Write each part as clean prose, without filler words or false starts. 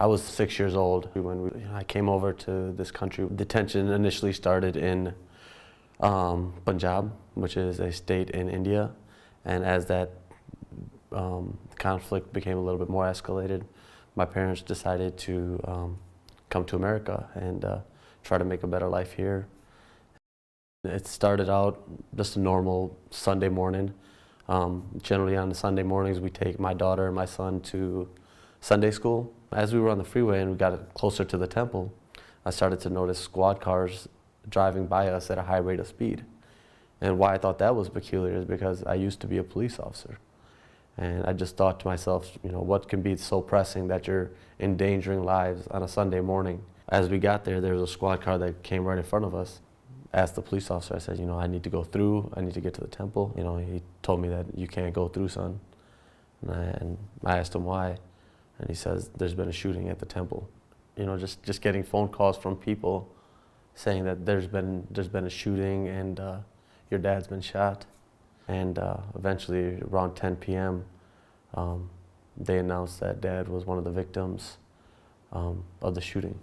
I was 6 years old when I came over to this country. Detention initially started in Punjab, which is a state in India, and as that conflict became a little bit more escalated, my parents decided to come to America and try to make a better life here. It started out just a normal Sunday morning. Generally on the Sunday mornings, we take my daughter and my son to Sunday school. As we were on the freeway and we got closer to the temple, I started to notice squad cars driving by us at a high rate of speed. And why I thought that was peculiar is because I used to be a police officer. And I just thought to myself, what can be so pressing that you're endangering lives on a Sunday morning? As we got there, there was a squad car that came right in front of us. Asked the police officer, I said, I need to go through, I need to get to the temple. He told me that you can't go through, son. And I asked him why. And he says, there's been a shooting at the temple. Just getting phone calls from people saying that there's been a shooting and your dad's been shot. And eventually around 10 p.m., they announced that dad was one of the victims of the shooting.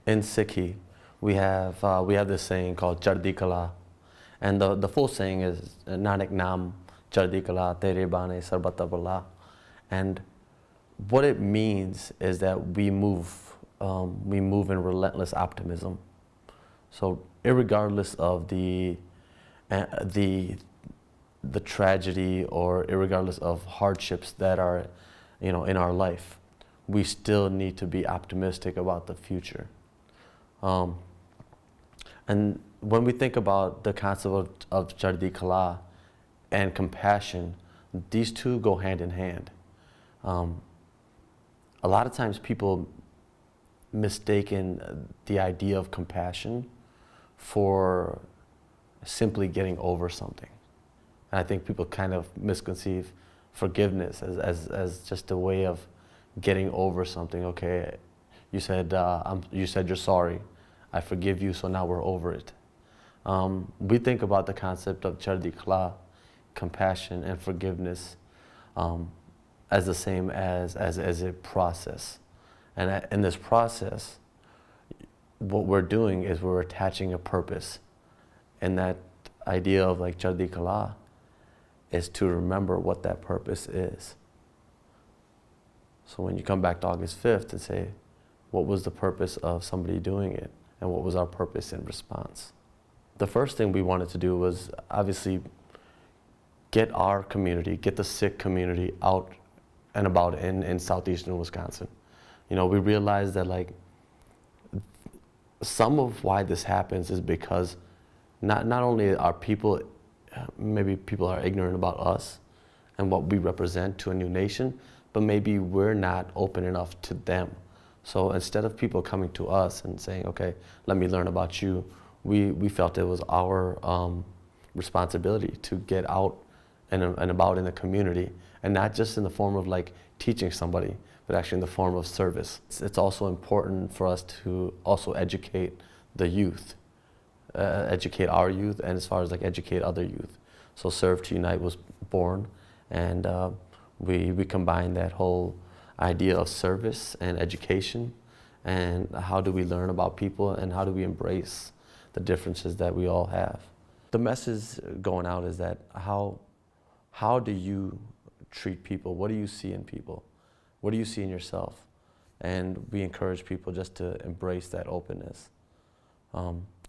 In Sikh, we have this saying called Chardi Kala, and the full saying is Nanak Naam Chardi Kala Tere Bane Sarbata Bala. And what it means is that we move in relentless optimism. So irregardless of the tragedy or irregardless of hardships that are in our life, we still need to be optimistic about the future. And when we think about the concept of Chardi Kala and compassion, these two go hand in hand. A lot of times people mistaken the idea of compassion for simply getting over something. And I think people kind of misconceive forgiveness as just a way of getting over something. Okay, you said you're sorry. I forgive you, so now we're over it. We think about the concept of Chardi Kala, compassion and forgiveness, as the same as a process. And in this process, what we're doing is we're attaching a purpose. And that idea of like Chardi Kala is to remember what that purpose is. So when you come back to August 5th and say, what was the purpose of somebody doing it? And what was our purpose in response? The first thing we wanted to do was obviously get our community, get the Sikh community out and about in southeastern Wisconsin. We realized that like some of why this happens is because not only are people, maybe people are ignorant about us and what we represent to a new nation, but maybe we're not open enough to them. So instead of people coming to us and saying, okay, let me learn about you, we felt it was our responsibility to get out and about in the community, and not just in the form of like teaching somebody, but actually in the form of service. It's also important for us to also educate the youth, educate our youth, and as far as like educate other youth. So Serve to Unite was born, and we combined that whole idea of service and education, and how do we learn about people and how do we embrace the differences that we all have. The message going out is that how do you treat people? What do you see in people? What do you see in yourself? And we encourage people just to embrace that openness.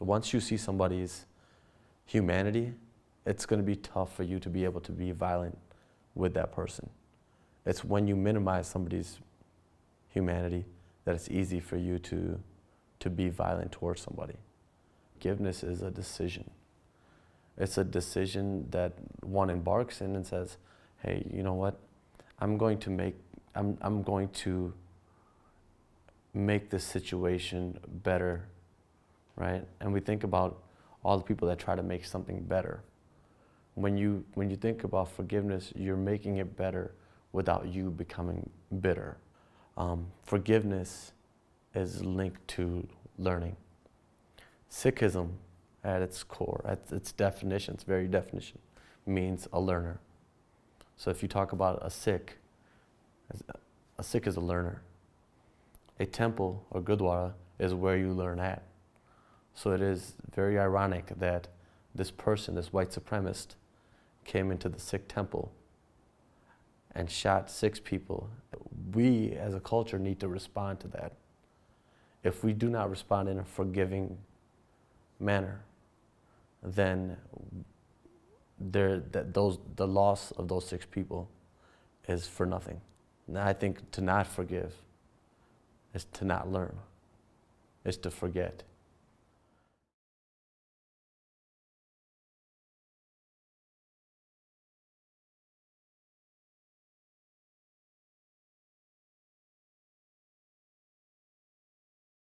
Once you see somebody's humanity, it's going to be tough for you to be able to be violent with that person. It's when you minimize somebody's humanity that it's easy for you to be violent towards somebody. Forgiveness is a decision. It's a decision that one embarks in and says, hey, you know what? I'm going to make this situation better, right? And we think about all the people that try to make something better. When you think about forgiveness, you're making it better without you becoming bitter. Forgiveness is linked to learning. Sikhism, at its core, at its definition, its very definition, means a learner. So if you talk about a Sikh is a learner. a temple or gurdwara is where you learn at. So it is very ironic that this person, this white supremacist, came into the Sikh temple and shot 6 people. We as a culture need to respond to that. If we do not respond in a forgiving manner, then the loss of those 6 people is for nothing. And I think to not forgive is to not learn, is to forget.